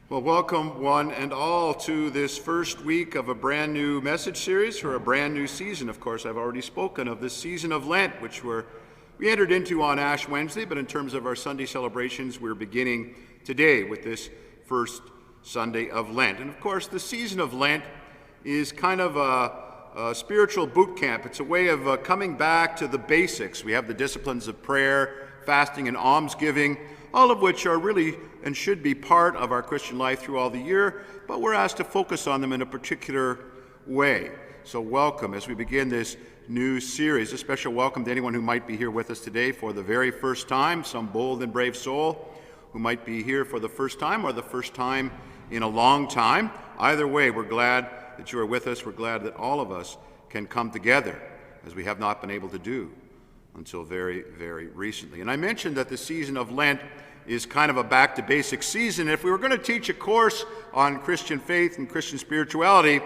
Well, welcome one and all to this first week of a brand new message series for a brand new season. Of course, I've already spoken of this season of Lent, which we entered into on Ash Wednesday, but in terms of our Sunday celebrations, we're beginning today with this first Sunday of Lent. And of course, the season of Lent is kind of a spiritual boot camp. It's a way of coming back to the basics. We have the disciplines of prayer, fasting, and almsgiving, all of which are really and should be part of our Christian life through all the year, but we're asked to focus on them in a particular way. So welcome as we begin this new series. A special welcome to anyone who might be here with us today for the very first time, some bold and brave soul who might be here for the first time or the first time in a long time. Either way, we're glad that you are with us. We're glad that all of us can come together as we have not been able to do until very, very recently. And I mentioned that the season of Lent is kind of a back to basics season. If we were going to teach a course on Christian faith and Christian spirituality,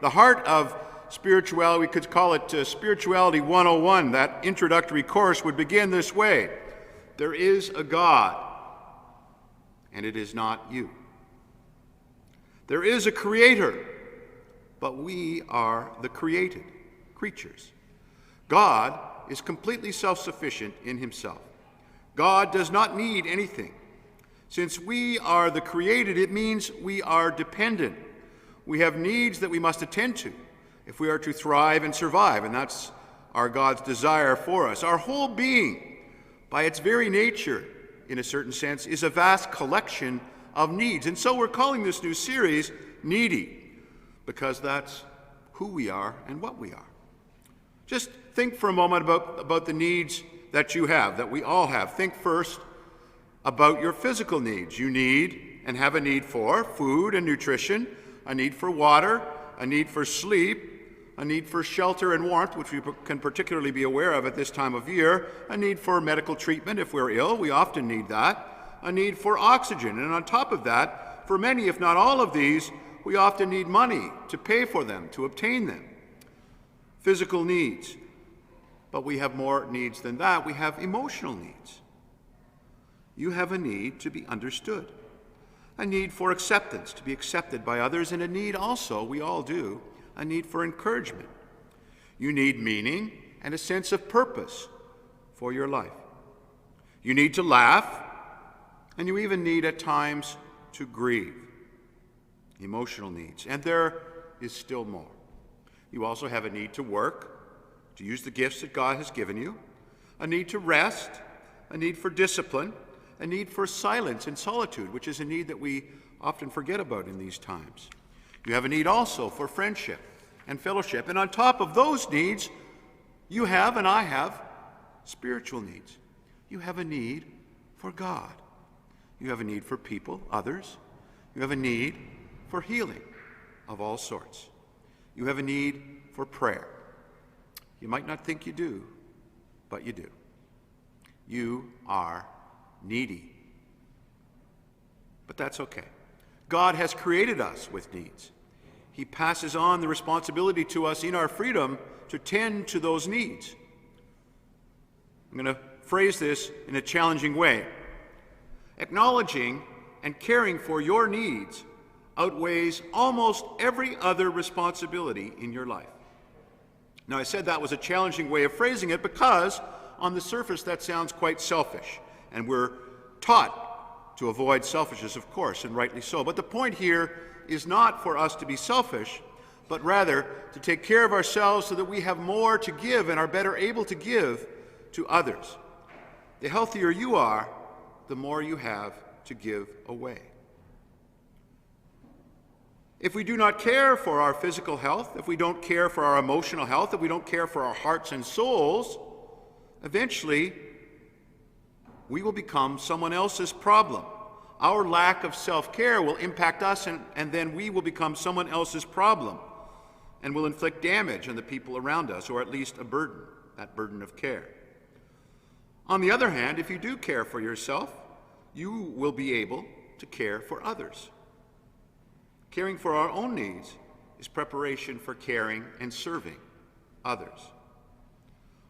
the heart of spirituality, we could call it Spirituality 101. That introductory course would begin this way: there is a God, and it is not you. There is a creator, but we are the created creatures. God is completely self-sufficient in himself. God does not need anything. Since we are the created, it means we are dependent. We have needs that we must attend to if we are to thrive and survive, and that's our God's desire for us. Our whole being, by its very nature, in a certain sense, is a vast collection of needs. And so we're calling this new series Needy, because that's who we are and what we are. Just think for a moment about the needs that you have, that we all have. Think first about your physical needs. You need and have a need for food and nutrition, a need for water, a need for sleep, a need for shelter and warmth, which we can particularly be aware of at this time of year, a need for medical treatment if we're ill. We often need that. A need for oxygen. And on top of that, for many, if not all of these, we often need money to pay for them, to obtain them. Physical needs. But we have more needs than that. We have emotional needs. You have a need to be understood, a need for acceptance, to be accepted by others, and a need also, we all do, a need for encouragement. You need meaning and a sense of purpose for your life. You need to laugh, and you even need at times to grieve. Emotional needs. And there is still more. You also have a need to work, to use the gifts that God has given you, a need to rest, a need for discipline, a need for silence and solitude, which is a need that we often forget about in these times. You have a need also for friendship and fellowship. And on top of those needs, you have, and I have, spiritual needs. You have a need for God. You have a need for people, others. You have a need for healing of all sorts. You have a need for prayer. You might not think you do, but you do. You are needy. But that's okay. God has created us with needs. He passes on the responsibility to us in our freedom to tend to those needs. I'm going to phrase this in a challenging way. Acknowledging and caring for your needs outweighs almost every other responsibility in your life. Now, I said that was a challenging way of phrasing it because on the surface that sounds quite selfish, and we're taught to avoid selfishness, of course, and rightly so. But the point here is not for us to be selfish, but rather to take care of ourselves so that we have more to give and are better able to give to others. The healthier you are, the more you have to give away. If we do not care for our physical health, if we don't care for our emotional health, if we don't care for our hearts and souls, eventually we will become someone else's problem. Our lack of self-care will impact us, and then we will become someone else's problem and will inflict damage on the people around us, or at least a burden, that burden of care. On the other hand, if you do care for yourself, you will be able to care for others. Caring for our own needs is preparation for caring and serving others.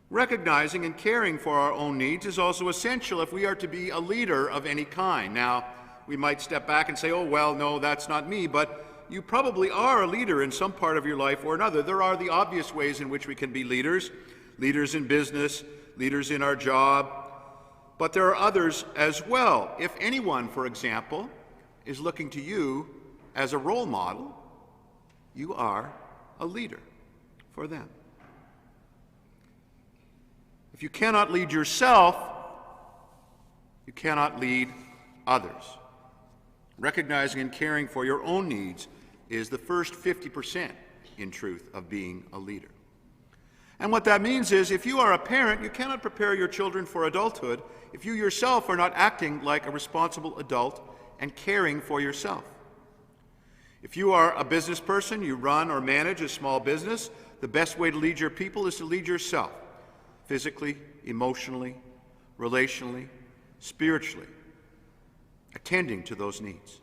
Recognizing and caring for our own needs is also essential if we are to be a leader of any kind. Now, we might step back and say, oh, well, no, that's not me, but you probably are a leader in some part of your life or another. There are the obvious ways in which we can be leaders, leaders in business, leaders in our job, but there are others as well. If anyone, for example, is looking to you as a role model, you are a leader for them. If you cannot lead yourself, you cannot lead others. Recognizing and caring for your own needs is the first 50%, in truth, of being a leader. And what that means is, if you are a parent, you cannot prepare your children for adulthood if you yourself are not acting like a responsible adult and caring for yourself. If you are a business person, you run or manage a small business, the best way to lead your people is to lead yourself, physically, emotionally, relationally, spiritually, attending to those needs.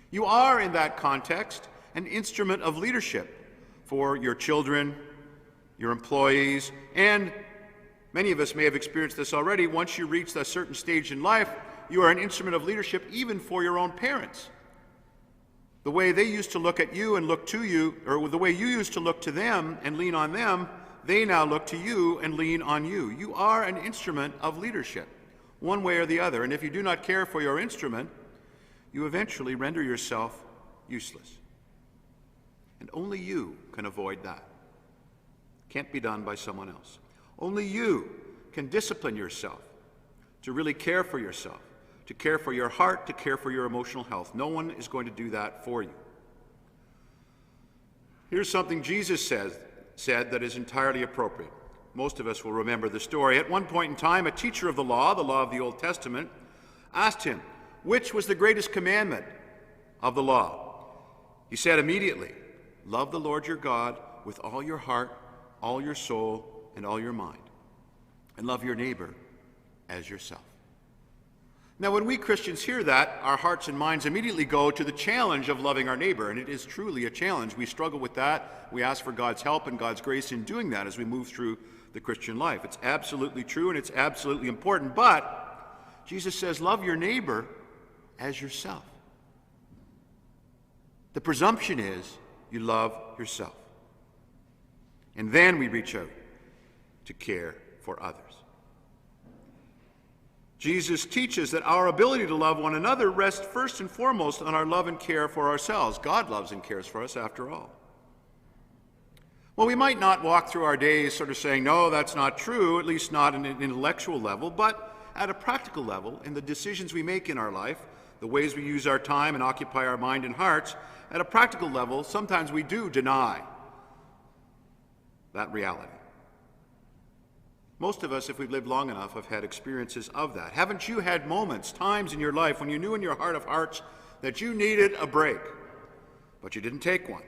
You are, in that context, an instrument of leadership for your children, your employees, and many of us may have experienced this already. Once you reach a certain stage in life, you are an instrument of leadership even for your own parents. The way they used to look at you and look to you, or the way you used to look to them and lean on them, they now look to you and lean on you. You are an instrument of leadership, one way or the other. And if you do not care for your instrument, you eventually render yourself useless. And only you can avoid that. Can't be done by someone else. Only you can discipline yourself to really care for yourself, to care for your heart, to care for your emotional health. No one is going to do that for you. Here's something Jesus said that is entirely appropriate. Most of us will remember the story. At one point in time, a teacher of the law of the Old Testament, asked him, which was the greatest commandment of the law? He said immediately, love the Lord your God with all your heart, all your soul, and all your mind, and love your neighbor as yourself. Now, when we Christians hear that, our hearts and minds immediately go to the challenge of loving our neighbor, and it is truly a challenge. We struggle with that. We ask for God's help and God's grace in doing that as we move through the Christian life. It's absolutely true and it's absolutely important, but Jesus says, love your neighbor as yourself. The presumption is you love yourself. And then we reach out to care for others. Jesus teaches that our ability to love one another rests first and foremost on our love and care for ourselves. God loves and cares for us after all. Well, we might not walk through our days sort of saying, no, that's not true, at least not at an intellectual level, but at a practical level, in the decisions we make in our life, the ways we use our time and occupy our mind and hearts, at a practical level, sometimes we do deny that reality. Most of us, if we've lived long enough, have had experiences of that. Haven't you had moments, times in your life when you knew in your heart of hearts that you needed a break, but you didn't take one?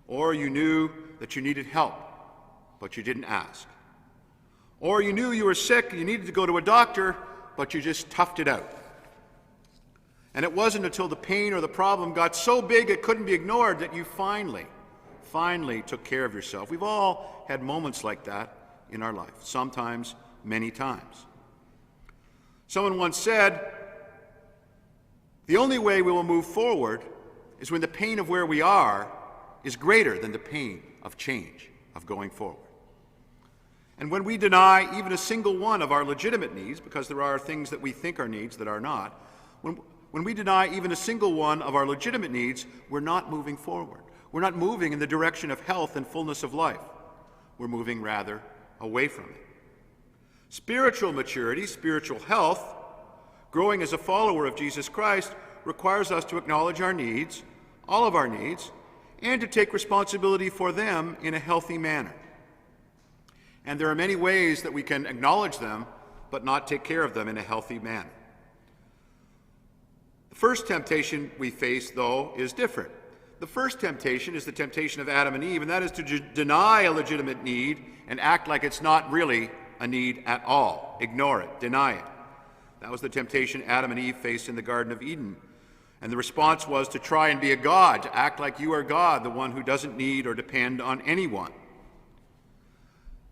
Or you knew that you needed help, but you didn't ask? Or you knew you were sick, you needed to go to a doctor, but you just toughed it out? And it wasn't until the pain or the problem got so big it couldn't be ignored that you finally took care of yourself. We've all had moments like that in our life, sometimes many times. Someone once said, the only way we will move forward is when the pain of where we are is greater than the pain of change, of going forward. And when we deny even a single one of our legitimate needs, because there are things that we think are needs that are not, when we deny even a single one of our legitimate needs, we're not moving forward. We're not moving in the direction of health and fullness of life. We're moving rather away from it. Spiritual maturity, spiritual health, growing as a follower of Jesus Christ, requires us to acknowledge our needs, all of our needs, and to take responsibility for them in a healthy manner. And there are many ways that we can acknowledge them, but not take care of them in a healthy manner. The first temptation we face, though, is different. The first temptation is the temptation of Adam and Eve, and that is to deny a legitimate need and act like it's not really a need at all. Ignore it, deny it. That was the temptation Adam and Eve faced in the Garden of Eden. And the response was to try and be a god, to act like you are God, the one who doesn't need or depend on anyone.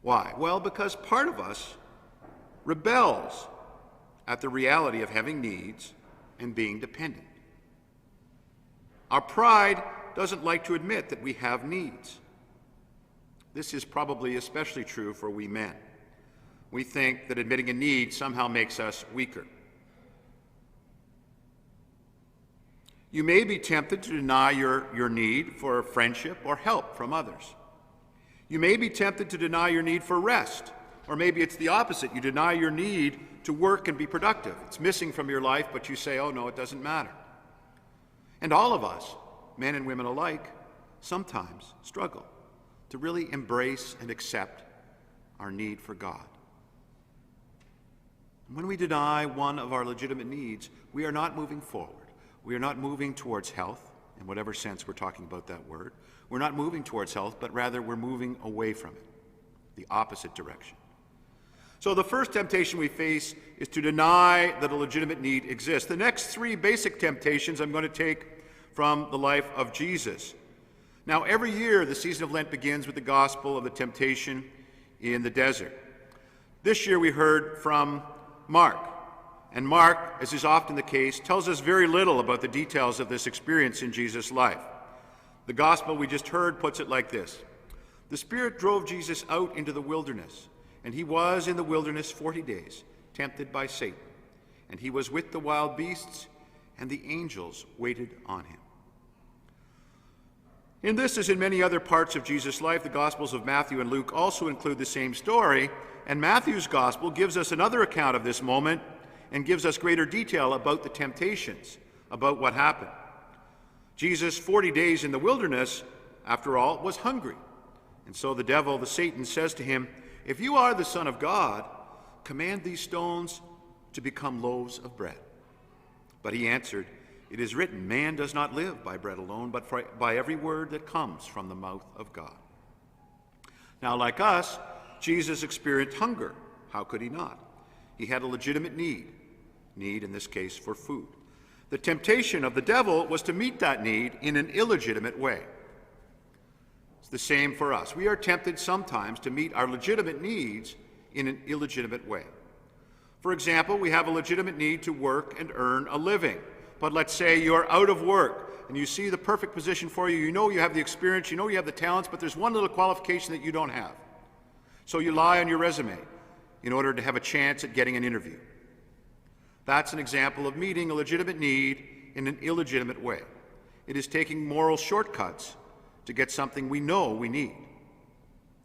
Why? Well, because part of us rebels at the reality of having needs and being dependent. Our pride doesn't like to admit that we have needs. This is probably especially true for we men. We think that admitting a need somehow makes us weaker. You may be tempted to deny your need for friendship or help from others. You may be tempted to deny your need for rest, or maybe it's the opposite. You deny your need to work and be productive. It's missing from your life, but you say, oh no, it doesn't matter. And all of us, men and women alike, sometimes struggle to really embrace and accept our need for God. When we deny one of our legitimate needs, we are not moving forward. We are not moving towards health, in whatever sense we're talking about that word. We're not moving towards health, but rather we're moving away from it, the opposite direction. So the first temptation we face is to deny that a legitimate need exists. The next three basic temptations I'm going to take from the life of Jesus. Now, every year the season of Lent begins with the gospel of the temptation in the desert. This year we heard from Mark. And Mark, as is often the case, tells us very little about the details of this experience in Jesus' life. The gospel we just heard puts it like this. The Spirit drove Jesus out into the wilderness, and he was in the wilderness 40 days, tempted by Satan. And he was with the wild beasts, and the angels waited on him. In this, as in many other parts of Jesus' life, the Gospels of Matthew and Luke also include the same story, and Matthew's Gospel gives us another account of this moment and gives us greater detail about the temptations, about what happened. Jesus, 40 days in the wilderness, after all, was hungry. And so the devil, the Satan, says to him, if you are the Son of God, command these stones to become loaves of bread. But he answered, it is written, man does not live by bread alone, but by every word that comes from the mouth of God. Now, like us, Jesus experienced hunger. How could he not? He had a legitimate need in this case for food. The temptation of the devil was to meet that need in an illegitimate way. It's the same for us. We are tempted sometimes to meet our legitimate needs in an illegitimate way. For example, we have a legitimate need to work and earn a living. But let's say you're out of work and you see the perfect position for you. You know you have the experience, you know you have the talents, but there's one little qualification that you don't have. So you lie on your resume in order to have a chance at getting an interview. That's an example of meeting a legitimate need in an illegitimate way. It is taking moral shortcuts to get something we know we need.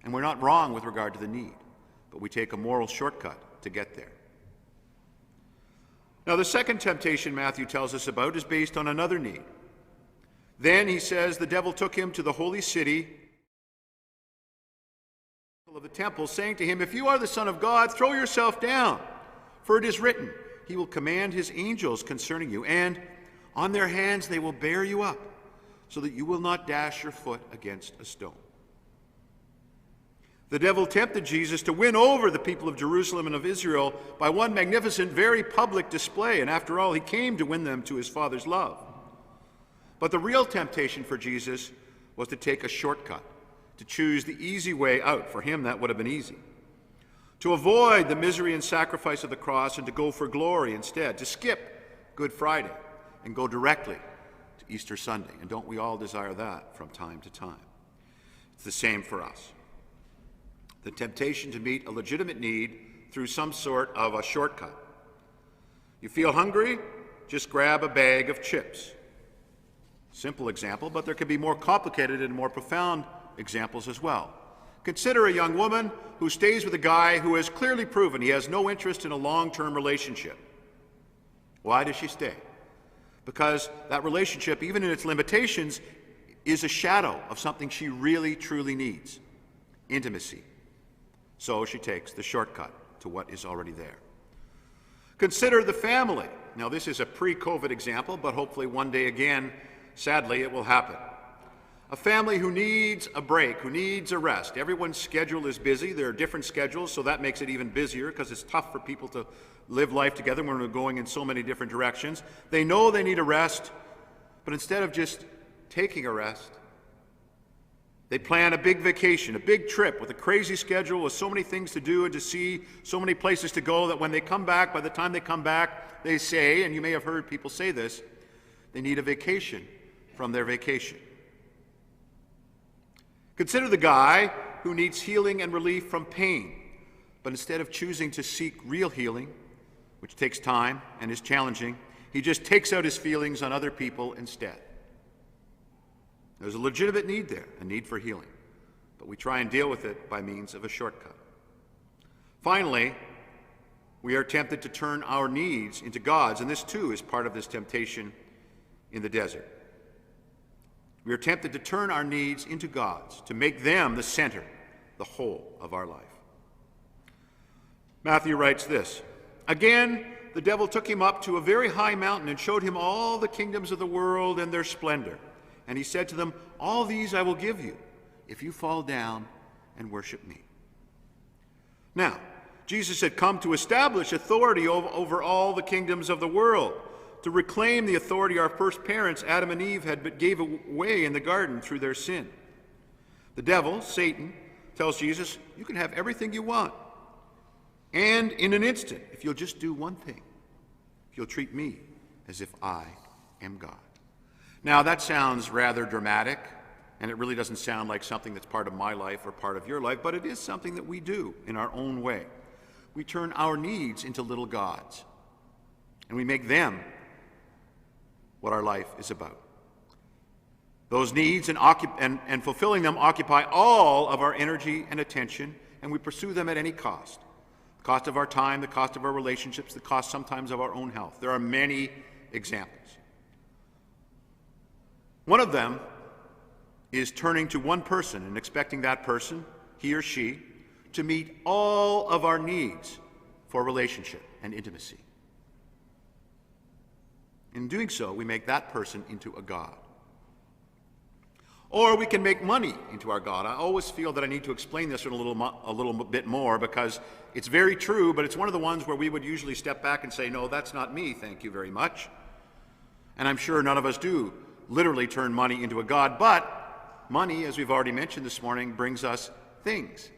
And we're not wrong with regard to the need, but we take a moral shortcut to get there. Now, the second temptation Matthew tells us about is based on another need. Then, he says, the devil took him to the holy city of the temple, saying to him, if you are the Son of God, throw yourself down, for it is written, he will command his angels concerning you, and on their hands they will bear you up, so that you will not dash your foot against a stone. The devil tempted Jesus to win over the people of Jerusalem and of Israel by one magnificent, very public display, and after all, he came to win them to his Father's love. But the real temptation for Jesus was to take a shortcut, to choose the easy way out. For him, that would have been easy. To avoid the misery and sacrifice of the cross and to go for glory instead, to skip Good Friday and go directly to Easter Sunday. And don't we all desire that from time to time? It's the same for us. The temptation to meet a legitimate need through some sort of a shortcut. You feel hungry? Just grab a bag of chips. Simple example, but there can be more complicated and more profound examples as well. Consider a young woman who stays with a guy who has clearly proven he has no interest in a long-term relationship. Why does she stay? Because that relationship, even in its limitations, is a shadow of something she really, truly needs: intimacy. So she takes the shortcut to what is already there. Consider the family. Now, this is a pre-COVID example, but hopefully one day again, sadly, it will happen. A family who needs a break, who needs a rest. Everyone's schedule is busy. There are different schedules, so that makes it even busier because it's tough for people to live life together when we're going in so many different directions. They know they need a rest, but instead of just taking a rest, They plan a big vacation, a big trip with a crazy schedule with so many things to do and to see, so many places to go that when they come back, by the time they come back, they say, and you may have heard people say this, they need a vacation from their vacation. Consider the guy who needs healing and relief from pain, but instead of choosing to seek real healing, which takes time and is challenging, he just takes out his feelings on other people instead. There's a legitimate need there, a need for healing, but we try and deal with it by means of a shortcut. Finally, we are tempted to turn our needs into gods, and this too is part of this temptation in the desert. We are tempted to turn our needs into gods, to make them the center, the whole of our life. Matthew writes this, "Again, the devil took him up to a very high mountain and showed him all the kingdoms of the world and their splendor. And he said to them, 'All these I will give you, if you fall down and worship me.'" Now, Jesus had come to establish authority over all the kingdoms of the world, to reclaim the authority our first parents, Adam and Eve, gave away in the garden through their sin. The devil, Satan, tells Jesus, "You can have everything you want. And in an instant, if you'll just do one thing, if you'll treat me as if I am God." Now, that sounds rather dramatic, and it really doesn't sound like something that's part of my life or part of your life, but it is something that we do in our own way. We turn our needs into little gods, and we make them what our life is about. Those needs and fulfilling them occupy all of our energy and attention, and we pursue them at any cost. The cost of our time, the cost of our relationships, the cost sometimes of our own health. There are many examples. One of them is turning to one person and expecting that person, he or she, to meet all of our needs for relationship and intimacy. In doing so, we make that person into a god. Or we can make money into our god. I always feel that I need to explain this a little bit more because it's very true, but it's one of the ones where we would usually step back and say, "No, that's not me, thank you very much." And I'm sure none of us do literally turn money into a god, but money, as we've already mentioned this morning, brings us things.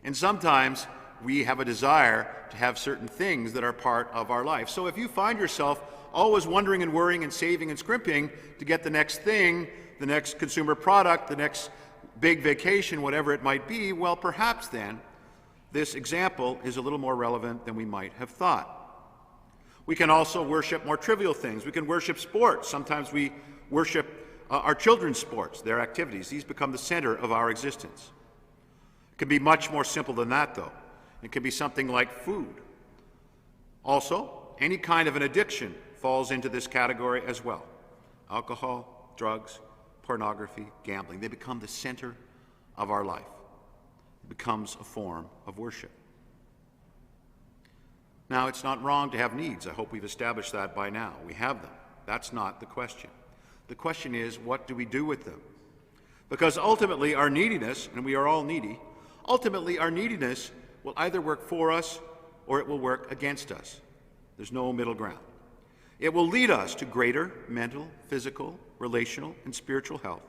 And sometimes we have a desire to have certain things that are part of our life. So if you find yourself always wondering and worrying and saving and scrimping to get the next thing, the next consumer product, the next big vacation, whatever it might be, well, perhaps then this example is a little more relevant than we might have thought. We can also worship more trivial things. We can worship sports. Sometimes we worship our children's sports, their activities. These become the center of our existence. It can be much more simple than that, though. It can be something like food. Also, any kind of an addiction falls into this category as well. Alcohol, drugs, pornography, gambling, they become the center of our life. It becomes a form of worship. Now, it's not wrong to have needs. I hope we've established that by now. We have them. That's not the question. The question is, what do we do with them? Because ultimately our neediness, and we are all needy, ultimately our neediness will either work for us or it will work against us. There's no middle ground. It will lead us to greater mental, physical, relational, and spiritual health,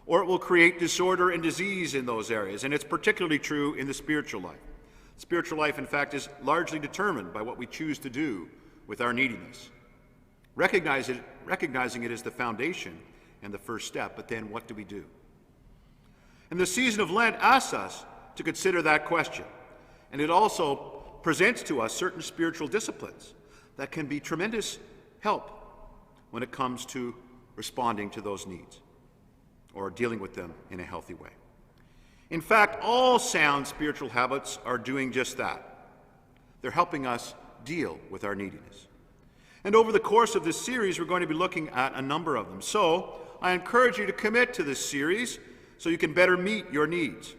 or it will create disorder and disease in those areas, and it's particularly true in the spiritual life. Spiritual life, in fact, is largely determined by what we choose to do with our neediness. Recognizing it is the foundation and the first step, but then what do we do? And the season of Lent asks us to consider that question, and it also presents to us certain spiritual disciplines that can be tremendous help when it comes to responding to those needs or dealing with them in a healthy way. In fact, all sound spiritual habits are doing just that. They're helping us deal with our neediness. And over the course of this series, we're going to be looking at a number of them. So I encourage you to commit to this series so you can better meet your needs.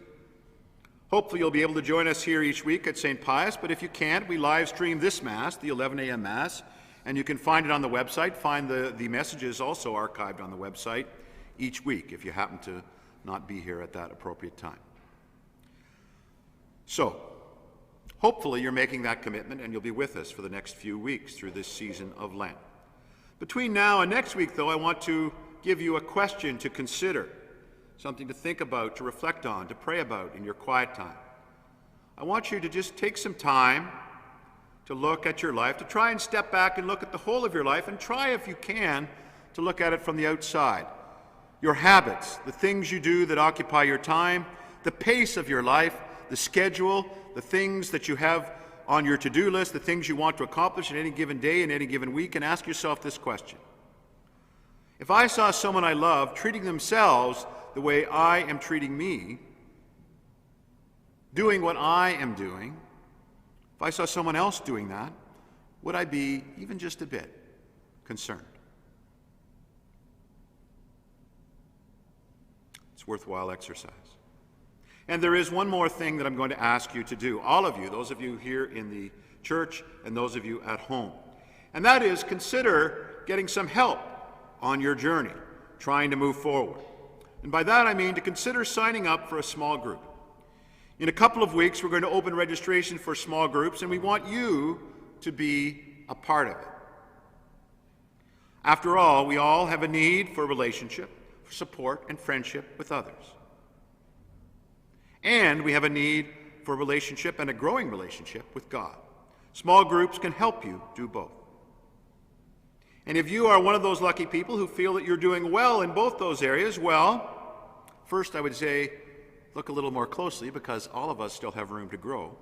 Hopefully you'll be able to join us here each week at St. Pius, but if you can't, we live stream this Mass, the 11 a.m. Mass, and you can find it on the website. Find the messages also archived on the website each week if you happen to not be here at that appropriate time. So, hopefully you're making that commitment and you'll be with us for the next few weeks through this season of Lent. Between now and next week, though, I want to give you a question to consider. something to think about, to reflect on, to pray about in your quiet time. I want you to just take some time to look at your life, to try and step back and look at the whole of your life, and try, if you can, to look at it from the outside. Your habits, the things you do that occupy your time, the pace of your life, the schedule, the things that you have on your to-do list, the things you want to accomplish in any given day, in any given week, and ask yourself this question. If I saw someone I love treating themselves the way I am treating me, doing what I am doing, if I saw someone else doing that, would I be even just a bit concerned? It's worthwhile exercise. And there is one more thing that I'm going to ask you to do, all of you, those of you here in the church and those of you at home. And that is consider getting some help on your journey, trying to move forward. And by that I mean to consider signing up for a small group. In a couple of weeks, we're going to open registration for small groups, and we want you to be a part of it. After all, we all have a need for relationship, for support, and friendship with others. And we have a need for a relationship and a growing relationship with God. Small groups can help you do both. And if you are one of those lucky people who feel that you're doing well in both those areas, well, first I would say, look a little more closely, because all of us still have room to grow.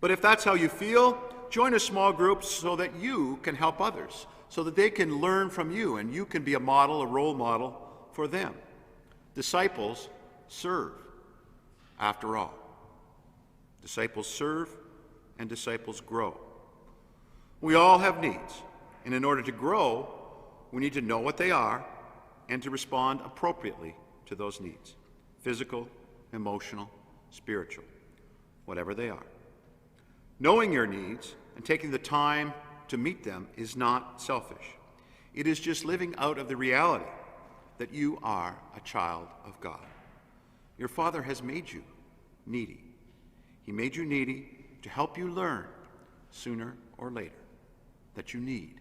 But if that's how you feel, join a small group so that you can help others, so that they can learn from you and you can be a model, a role model for them. Disciples serve, after all. Disciples serve and disciples grow. We all have needs, and in order to grow, we need to know what they are and to respond appropriately to those needs. Physical, emotional, spiritual, whatever they are. Knowing your needs and taking the time to meet them is not selfish. It is just living out of the reality that you are a child of God. Your Father has made you needy. He made you needy to help you learn sooner or later that you need